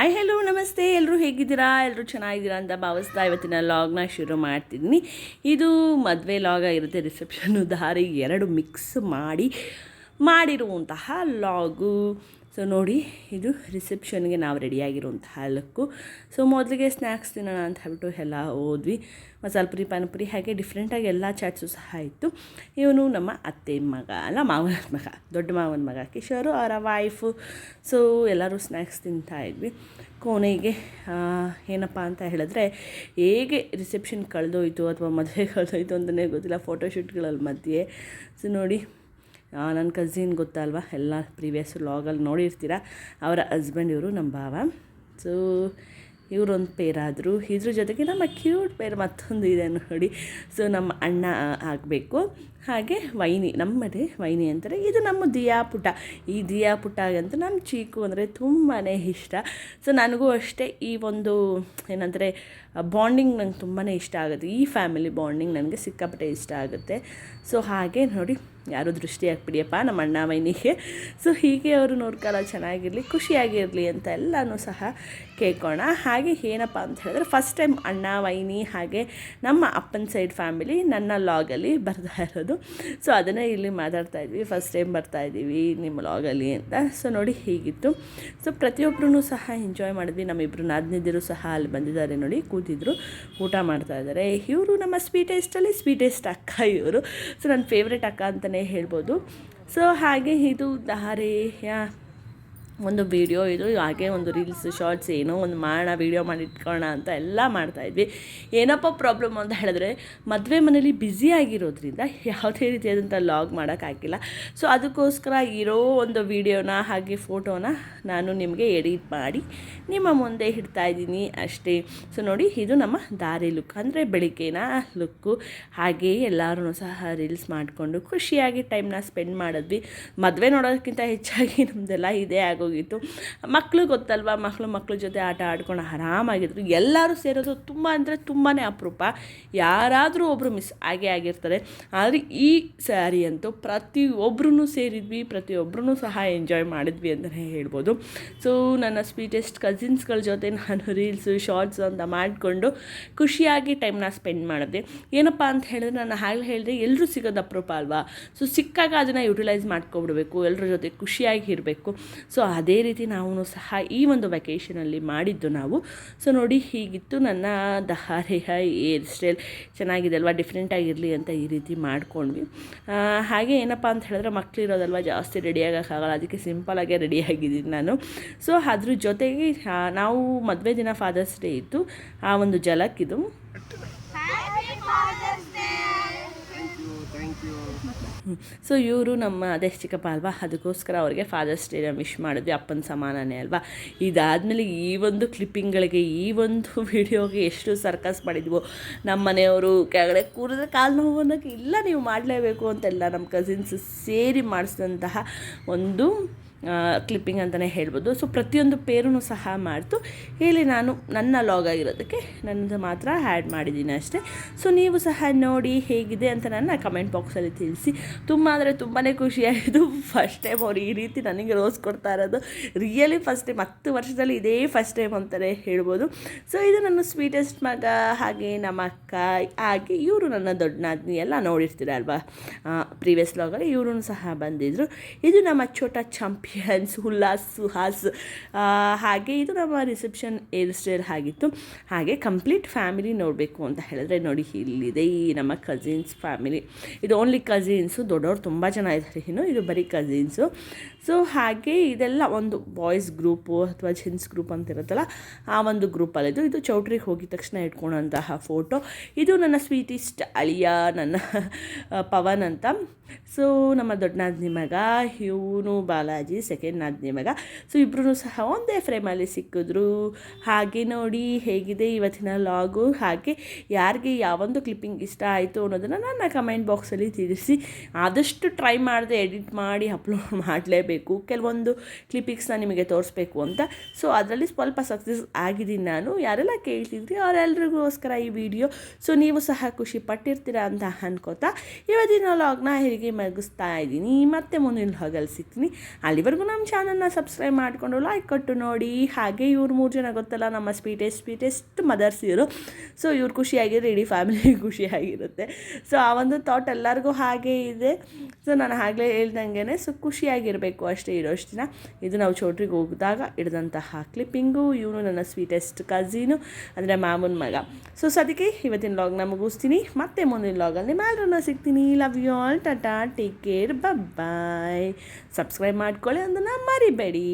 Hi hello ನಮಸ್ತೆ, ಎಲ್ಲರೂ ಹೇಗಿದ್ದೀರಾ? ಎಲ್ಲರೂ ಚೆನ್ನಾಗಿದ್ದೀರಾ ಅಂತ ಭಾವಿಸ್ತಾ ಇವತ್ತಿನ ಲಾಗ್ನ ಶುರು ಮಾಡ್ತಿದ್ದೀನಿ. ಇದು ಮದುವೆ ಲಾಗ ಇರುತ್ತೆ, ರಿಸೆಪ್ಷನ್ನು ದಾರಿ ಎರಡು ಮಿಕ್ಸ್ ಮಾಡಿರುವಂತಹ ಲಾಗು. ಸೊ ನೋಡಿ, ಇದು ರಿಸೆಪ್ಷನ್ಗೆ ನಾವು ರೆಡಿಯಾಗಿರುವಂತಹ ಲುಕ್ಕು. ಸೊ ಮೊದಲಿಗೆ ಸ್ನ್ಯಾಕ್ಸ್ ತಿನ್ನೋಣ ಅಂತ ಹೇಳ್ಬಿಟ್ಟು ಎಲ್ಲ ಹೋದ್ವಿ. ಮಸಾಲೆ ಪುರಿ, ಪಾನಿಪುರಿ, ಹಾಗೆ ಡಿಫ್ರೆಂಟಾಗಿ ಎಲ್ಲ ಚಾಟ್ಸು ಸಹ ಇತ್ತು. ಇವನು ನಮ್ಮ ಅತ್ತೆ ಮಗ ಅಲ್ಲ, ಮಾವನ ಮಗ, ದೊಡ್ಡ ಮಾವನ ಮಗ ಕಿಶೋರು, ಅವರ ವೈಫು. ಸೊ ಎಲ್ಲರೂ ಸ್ನ್ಯಾಕ್ಸ್ ತಿಂತಾಯಿದ್ವಿ. ಕೊನೆಗೆ ಏನಪ್ಪ ಅಂತ ಹೇಳಿದ್ರೆ, ಹೇಗೆ ರಿಸೆಪ್ಷನ್ ಕಳೆದೋಯ್ತು ಅಥವಾ ಮದುವೆ ಕಳೆದೋಯ್ತು ಅಂತಲೇ ಗೊತ್ತಿಲ್ಲ, ಫೋಟೋಶೂಟ್ಗಳಲ್ಲಿ ಮಧ್ಯೆ. ಸೊ ನೋಡಿ, ನನ್ನ ಕಝಿನ್ ಗೊತ್ತಲ್ವ, ಎಲ್ಲ ಪ್ರೀವಿಯಸ್ ವ್ಲಾಗಲ್ಲಿ ನೋಡಿರ್ತೀರ. ಅವರ ಹಸ್ಬೆಂಡ್ ಇವರು ನಮ್ಮ ಭಾವ. ಸೊ ಇವರೊಂದು ಪೇರಾದರು, ಇದ್ರ ಜೊತೆಗೆ ನಮ್ಮ ಕ್ಯೂಟ್ ಪೇರ್ ಮತ್ತೊಂದು ಇದೆ ನೋಡಿ. ಸೊ ನಮ್ಮ ಅಣ್ಣ ಆಗಬೇಕು, ಹಾಗೆ ವೈನಿ, ನಮ್ಮದೇ ವೈನಿ ಅಂತಾರೆ. ಇದು ನಮ್ಮ ದಿಯಾ ಪುಟ. ಈ ದಿಯಾ ಪುಟ್ಟಗಂತೂ ನಮ್ಮ ಚೀಕು ಅಂದರೆ ತುಂಬಾ ಇಷ್ಟ. ಸೊ ನನಗೂ ಅಷ್ಟೇ ಈ ಒಂದು ಏನಂದರೆ ಬಾಂಡಿಂಗ್ ನಂಗೆ ತುಂಬಾ ಇಷ್ಟ ಆಗುತ್ತೆ. ಈ ಫ್ಯಾಮಿಲಿ ಬಾಂಡಿಂಗ್ ನನಗೆ ಸಿಕ್ಕಾಪಟ್ಟೆ ಇಷ್ಟ ಆಗುತ್ತೆ. ಸೊ ಹಾಗೆ ನೋಡಿ, ಯಾರು ದೃಷ್ಟಿ ಹಾಕ್ಬಿಡಿಯಪ್ಪ ನಮ್ಮ ಅಣ್ಣ ವೈನಿಗೆ. ಸೊ ಹೀಗೆ ಅವರು ನೋಡ್ಕೊಳ್ಳೋ ಚೆನ್ನಾಗಿರಲಿ, ಖುಷಿಯಾಗಿರಲಿ ಅಂತ ಎಲ್ಲನೂ ಸಹ ಕೇಳ್ಕೋಣ. ಹಾಗೆ ಏನಪ್ಪ ಅಂತ ಹೇಳಿದ್ರೆ, ಫಸ್ಟ್ ಟೈಮ್ ಅಣ್ಣ ವೈನಿ ಹಾಗೆ ನಮ್ಮ ಅಪ್ಪನ ಸೈಡ್ ಫ್ಯಾಮಿಲಿ ನನ್ನ ಲಾಗಲ್ಲಿ ಬರ್ತಾ ಇರೋದು. ಸೊ ಅದನ್ನೇ ಇಲ್ಲಿ ಮಾತಾಡ್ತಾಯಿದ್ವಿ, ಫಸ್ಟ್ ಟೈಮ್ ಬರ್ತಾಯಿದ್ದೀವಿ ನಿಮ್ಮ ಲಾಗಲ್ಲಿ ಅಂತ. ಸೊ ನೋಡಿ ಹೀಗಿತ್ತು. ಸೊ ಪ್ರತಿಯೊಬ್ಬರೂ ಸಹ ಎಂಜಾಯ್ ಮಾಡಿದ್ವಿ. ನಮ್ಮಿಬ್ಬರು ನಾದಿನಿದಿರು ಸಹ ಅಲ್ಲಿ ಬಂದಿದ್ದಾರೆ ನೋಡಿ, ಕೂತಿದ್ರು, ಊಟ ಮಾಡ್ತಾಯಿದ್ದಾರೆ. ಇವರು ನಮ್ಮ ಸ್ವೀಟೆಸ್ಟಲ್ಲಿ ಸ್ವೀಟೆಸ್ಟ್ ಅಕ್ಕ ಇವರು. ಸೊ ನನ್ನ ಫೇವ್ರೆಟ್ ಅಕ್ಕ ಅಂತಲೇ ಹೇಳ್ಬೋದು. ಸೊ ಹಾಗೆ ಇದು ಧಾರೆಯ ಒಂದು ವೀಡಿಯೋ, ಇದು ಹಾಗೆ ಒಂದು ರೀಲ್ಸ್ ಶಾರ್ಟ್ಸ್ ಏನೋ ಒಂದು ಮಾಡೋಣ, ವೀಡಿಯೋ ಮಾಡಿಟ್ಕೊಳ್ಳೋಣ ಅಂತ ಎಲ್ಲ ಮಾಡ್ತಾಯಿದ್ವಿ. ಏನಪ್ಪ ಪ್ರಾಬ್ಲಮ್ ಅಂತ ಹೇಳಿದ್ರೆ, ಮದುವೆ ಮನೇಲಿ ಬ್ಯುಸಿ ಆಗಿರೋದ್ರಿಂದ ಯಾವುದೇ ರೀತಿಯಾದಂಥ ಲಾಗ್ ಮಾಡೋಕ್ಕಾಗಿಲ್ಲ. ಸೊ ಅದಕ್ಕೋಸ್ಕರ ಇರೋ ಒಂದು ವೀಡಿಯೋನ ಹಾಗೆ ಫೋಟೋನ ನಾನು ನಿಮಗೆ ಎಡಿಟ್ ಮಾಡಿ ನಿಮ್ಮ ಮುಂದೆ ಇಡ್ತಾಯಿದ್ದೀನಿ ಅಷ್ಟೇ. ಸೊ ನೋಡಿ, ಇದು ನಮ್ಮ ದಾರಿ ಲುಕ್, ಅಂದರೆ ಬೆಳಿಗ್ಗೆನ ಲುಕ್ಕು. ಹಾಗೆ ಎಲ್ಲರೂ ಸಹ ರೀಲ್ಸ್ ಮಾಡಿಕೊಂಡು ಖುಷಿಯಾಗಿ ಟೈಮ್ನ ಸ್ಪೆಂಡ್ ಮಾಡಿದ್ವಿ. ಮದುವೆ ನೋಡೋದಕ್ಕಿಂತ ಹೆಚ್ಚಾಗಿ ನಮ್ಮದೆಲ್ಲ ಇದೇ ಆಗೋಗಿತ್ತು. ಮಕ್ಕಳು ಗೊತ್ತಲ್ವ, ಮಕ್ಕಳ ಜೊತೆ ಆಟ ಆಡ್ಕೊಂಡು ಆರಾಮಾಗಿದ್ರು. ಎಲ್ಲರೂ ಸೇರೋದು ತುಂಬ ಅಂದರೆ ತುಂಬಾ ಅಪರೂಪ, ಯಾರಾದರೂ ಒಬ್ಬರು ಮಿಸ್ ಆಗೇ ಆಗಿರ್ತಾರೆ. ಆದರೆ ಈ ಸ್ಯಾರಿ ಅಂತೂ ಪ್ರತಿಯೊಬ್ಬರೂ ಸೇರಿದ್ವಿ, ಪ್ರತಿಯೊಬ್ಬರೂ ಸಹ ಎಂಜಾಯ್ ಮಾಡಿದ್ವಿ ಅಂತಲೇ ಹೇಳ್ಬೋದು. ಸೊ ನನ್ನ ಸ್ವೀಟೆಸ್ಟ್ ಕಸಿನ್ಸ್ಗಳ ಜೊತೆ ನಾನು ರೀಲ್ಸು ಶಾರ್ಟ್ಸ್ ಅಂತ ಮಾಡಿಕೊಂಡು ಖುಷಿಯಾಗಿ ಟೈಮ್ನ ಸ್ಪೆಂಡ್ ಮಾಡಿದೆ. ಏನಪ್ಪ ಅಂತ ಹೇಳಿದ್ರೆ, ನಾನು ಹಾಗೆ ಹೇಳಿದೆ, ಎಲ್ಲರೂ ಸಿಗೋದು ಅಪರೂಪ ಅಲ್ವಾ. ಸೊ ಸಿಕ್ಕಾಗ ಅದನ್ನು ಯುಟಿಲೈಸ್ ಮಾಡ್ಕೊಬಿಡ್ಬೇಕು, ಎಲ್ಲರ ಜೊತೆ ಖುಷಿಯಾಗಿ ಇರಬೇಕು. ಸೊ ಅದೇ ರೀತಿ ನಾವು ಸಹ ಈ ಒಂದು ವೆಕೇಷನಲ್ಲಿ ಮಾಡಿದ್ದು ನಾವು. ಸೊ ನೋಡಿ, ಹೀಗಿತ್ತು ನನ್ನ ದಾರೆಯ ಹೇರ್ ಸ್ಟೈಲ್. ಚೆನ್ನಾಗಿದೆ ಅಲ್ವಾ, ಡಿಫ್ರೆಂಟಾಗಿರಲಿ ಅಂತ ಈ ರೀತಿ ಮಾಡ್ಕೊಂಡ್ವಿ. ಹಾಗೆ ಏನಪ್ಪ ಅಂತ ಹೇಳಿದ್ರೆ, ಮಕ್ಕಳಿರೋದಲ್ವ, ಜಾಸ್ತಿ ರೆಡಿಯಾಗೋಕ್ಕಾಗಲ್ಲ, ಅದಕ್ಕೆ ಸಿಂಪಲಾಗೇ ರೆಡಿಯಾಗಿದ್ದೀನಿ ನಾನು. ಸೊ ಅದ್ರ ಜೊತೆಗೆ ನಾವು ಮದುವೆ ದಿನ ಫಾದರ್ಸ್ ಡೇ ಇತ್ತು, ಆ ಒಂದು ಜಲಕ್ಕಿದು. ಸೊ ಇವರು ನಮ್ಮ ಅದೇ ಚಿಕ್ಕಪ್ಪ ಅಲ್ವಾ, ಅದಕ್ಕೋಸ್ಕರ ಅವ್ರಿಗೆ ಫಾದರ್ಸ್ ಡೇನ ವಿಶ್ ಮಾಡಿದ್ವಿ, ಅಪ್ಪನ ಸಮಾನನೇ ಅಲ್ವಾ. ಇದಾದಮೇಲೆ ಈ ಒಂದು ಕ್ಲಿಪ್ಪಿಂಗ್ಗಳಿಗೆ, ಈ ಒಂದು ವಿಡಿಯೋಗೆ ಎಷ್ಟು ಸರ್ಕಸ್ ಮಾಡಿದ್ವು. ನಮ್ಮ ಮನೆಯವರು ಕೆಳಗಡೆ ಕೂರಿದ್ರೆ ಕಾಲು ನೋವು ಅನ್ನೋಕ್ಕೆ ಇಲ್ಲ, ನೀವು ಮಾಡಲೇಬೇಕು ಅಂತೆಲ್ಲ ನಮ್ಮ ಕಸಿನ್ಸ್ ಸೇರಿ ಮಾಡಿಸಿದಂತಹ ಒಂದು ಕ್ಲಿಪ್ಪಿಂಗ್ ಅಂತಲೇ ಹೇಳ್ಬೋದು. ಸೊ ಪ್ರತಿಯೊಂದು ಪೇರೂ ಸಹ ಮಾಡ್ತು. ಇಲ್ಲಿ ನಾನು ನನ್ನ ಲಾಗ್ ಆಗಿರೋದಕ್ಕೆ ನನ್ನದು ಮಾತ್ರ ಆ್ಯಡ್ ಮಾಡಿದ್ದೀನಿ ಅಷ್ಟೇ. ಸೊ ನೀವು ಸಹ ನೋಡಿ ಹೇಗಿದೆ ಅಂತ ನನ್ನ ಕಮೆಂಟ್ ಬಾಕ್ಸಲ್ಲಿ ತಿಳಿಸಿ. ತುಂಬ ಅಂದರೆ ತುಂಬಾ ಖುಷಿಯಾಗಿದ್ದು. ಫಸ್ಟ್ ಟೈಮ್ ಅವ್ರು ಈ ರೀತಿ ನನಗೆ ರೋಸ್ ಕೊಡ್ತಾ ಇರೋದು, ರಿಯಲಿ ಫಸ್ಟ್ ಟೈಮ್, 10 ವರ್ಷದಲ್ಲಿ ಇದೇ ಫಸ್ಟ್ ಟೈಮ್ ಅಂತಲೇ ಹೇಳ್ಬೋದು. ಸೊ ಇದು ನನ್ನ ಸ್ವೀಟೆಸ್ಟ್ ಮಗ, ಹಾಗೆ ನಮ್ಮ ಅಕ್ಕ, ಹಾಗೆ ಇವರು ನನ್ನ ದೊಡ್ಡ ನಾದಿನಿ. ಎಲ್ಲ ನೋಡಿರ್ತೀರ ಅಲ್ವಾ ಪ್ರೀವಿಯಸ್ ಲಾಗಲ್ಲಿ, ಇವರು ಸಹ ಬಂದಿದ್ದರು. ಇದು ನಮ್ಮ ಛೋಟ ಚಾಂಪಿಯನ್ಸ್ ಉಲ್ಲಾಸ್ ಸುಹಾಸ್. ಹಾಗೆ ಇದು ನಮ್ಮ ರಿಸೆಪ್ಷನ್ ಹೇರ್ ಸ್ಟೈಲ್ ಆಗಿತ್ತು. ಹಾಗೆ ಕಂಪ್ಲೀಟ್ ಫ್ಯಾಮಿಲಿ ನೋಡಬೇಕು ಅಂತ ಹೇಳಿದ್ರೆ ನೋಡಿ, ಇಲ್ಲಿದೆ ಈ ನಮ್ಮ ಕಸಿನ್ಸ್ ಫ್ಯಾಮಿಲಿ. ಇದು ಓನ್ಲಿ ಕಸಿನ್ಸು, ದೊಡ್ಡವರು ತುಂಬ ಜನ ಇದ್ದಾರೆ, ಇನ್ನು ಇದು ಬರೀ ಕಸಿನ್ಸು. ಸೊ ಹಾಗೆ ಇದೆಲ್ಲ ಒಂದು ಬಾಯ್ಸ್ ಗ್ರೂಪು ಅಥವಾ ಜೆಂಟ್ಸ್ ಗ್ರೂಪ್ ಅಂತ ಇರುತ್ತಲ್ಲ, ಆ ಒಂದು ಗ್ರೂಪಲ್ಲಿದ್ದು. ಇದು ಚೌಟ್ರಿಗೆ ಹೋಗಿದ ತಕ್ಷಣ ಇಟ್ಕೊಳೋಂತಹ ಫೋಟೋ. ಇದು ನನ್ನ ಸ್ವೀಟಿಸ್ಟ್ ಅಳಿಯ, ನನ್ನ ಪವನ್ ಅಂತ. ಸೊ ನಮ್ಮ ದೊಡ್ಡ ನಾದಿನಿ ಮಗ, ಇವನು ಬಾಲಾಜಿ ಸೆಕೆಂಡ್ ನಾದಿನಿ ಮಗ. ಸೊ ಇಬ್ಬರೂ ಸಹ ಒಂದೇ ಫ್ರೇಮಲ್ಲಿ ಸಿಕ್ಕಿದ್ರು. ಹಾಗೆ ನೋಡಿ ಹೇಗಿದೆ ಇವತ್ತಿನ ಲಾಗು. ಹಾಗೆ ಯಾರಿಗೆ ಯಾವೊಂದು ಕ್ಲಿಪ್ಪಿಂಗ್ ಇಷ್ಟ ಆಯಿತು ಅನ್ನೋದನ್ನು ನನ್ನ ಕಮೆಂಟ್ ಬಾಕ್ಸಲ್ಲಿ ತಿಳಿಸಿ. ಆದಷ್ಟು ಟ್ರೈ ಮಾಡಿದೆ ಎಡಿಟ್ ಮಾಡಿ ಅಪ್ಲೋಡ್ ಮಾಡಲೇಬೇಕು ಮಾಡಬೇಕು, ಕೆಲವೊಂದು ಕ್ಲಿಪಿಕ್ಸ್ನ ನಿಮಗೆ ತೋರಿಸ್ಬೇಕು ಅಂತ. ಸೊ ಅದರಲ್ಲಿ ಸ್ವಲ್ಪ ಸಕ್ಸಸ್ ಆಗಿದ್ದೀನಿ ನಾನು. ಯಾರೆಲ್ಲ ಕೇಳ್ತಿದ್ರಿ ಅವರೆಲ್ರಿಗೋಸ್ಕರ ಈ ವಿಡಿಯೋ. ಸೊ ನೀವು ಸಹ ಖುಷಿ ಪಟ್ಟಿರ್ತೀರಾ ಅಂತ ಅನ್ಕೋತಾ ಇವತ್ತಿನ ವ್ಲಾಗ್ನ ಹೇಗೆ ಮುಗಿಸ್ತಾ ಇದ್ದೀನಿ. ಮತ್ತೆ ಮುಂದಿನ ವ್ಲಾಗಲ್ಲಿ ಸಿಗ್ತೀನಿ. ಅಲ್ಲಿವರೆಗೂ ನಮ್ಮ ಚಾನಲ್ನ ಸಬ್ಸ್ಕ್ರೈಬ್ ಮಾಡಿಕೊಂಡು ಲೈಕ್ ಕೊಟ್ಟು ನೋಡಿ. ಹಾಗೆ ಇವ್ರು 3 ಜನ ಗೊತ್ತಲ್ಲ, ನಮ್ಮ ಸ್ವೀಟೆಸ್ಟ್ ಮದರ್ಸ್ ಇವರು. ಸೊ ಇವ್ರು ಖುಷಿಯಾಗಿದ್ರೆ ಇಡೀ ಫ್ಯಾಮಿಲಿ ಖುಷಿಯಾಗಿರುತ್ತೆ. ಸೊ ಆ ಒಂದು ಥಾಟ್ ಎಲ್ಲರಿಗೂ ಹಾಗೇ ಇದೆ. ಸೊ ನಾನು ಆಗಲೇ ಹೇಳ್ದಂಗೆ ಸೊ ಖುಷಿಯಾಗಿರಬೇಕು ಅಷ್ಟೇ ಇರೋಷ್ಟು ದಿನ. ಇದು ನಾವು ಚೌಟ್ರಿಗೆ ಹೋಗಿದಾಗ ಹಿಡಿದಂತಹ ಕ್ಲಿಪ್ಪಿಂಗು. ಇವನು ನನ್ನ ಸ್ವೀಟೆಸ್ಟ್ ಕಝಿನು, ಅಂದರೆ ಮಾಮೂನ್ ಮಗ. ಸೊ ಅದಕ್ಕೆ ಇವತ್ತಿನ ವ್ಲಾಗ್ನ ಮುಗಿಸ್ತೀನಿ. ಮತ್ತೆ ಮುಂದಿನ ವ್ಲಾಗಲ್ಲಿ ನಿಮ್ಮೆಲ್ಲರನ್ನ ಸಿಗ್ತೀನಿ. Love you all. Tata, take care, bye. Subscribe ಮಾಡ್ಕೊಳ್ಳಿ, ಅದನ್ನು ಮರಿಬೇಡಿ.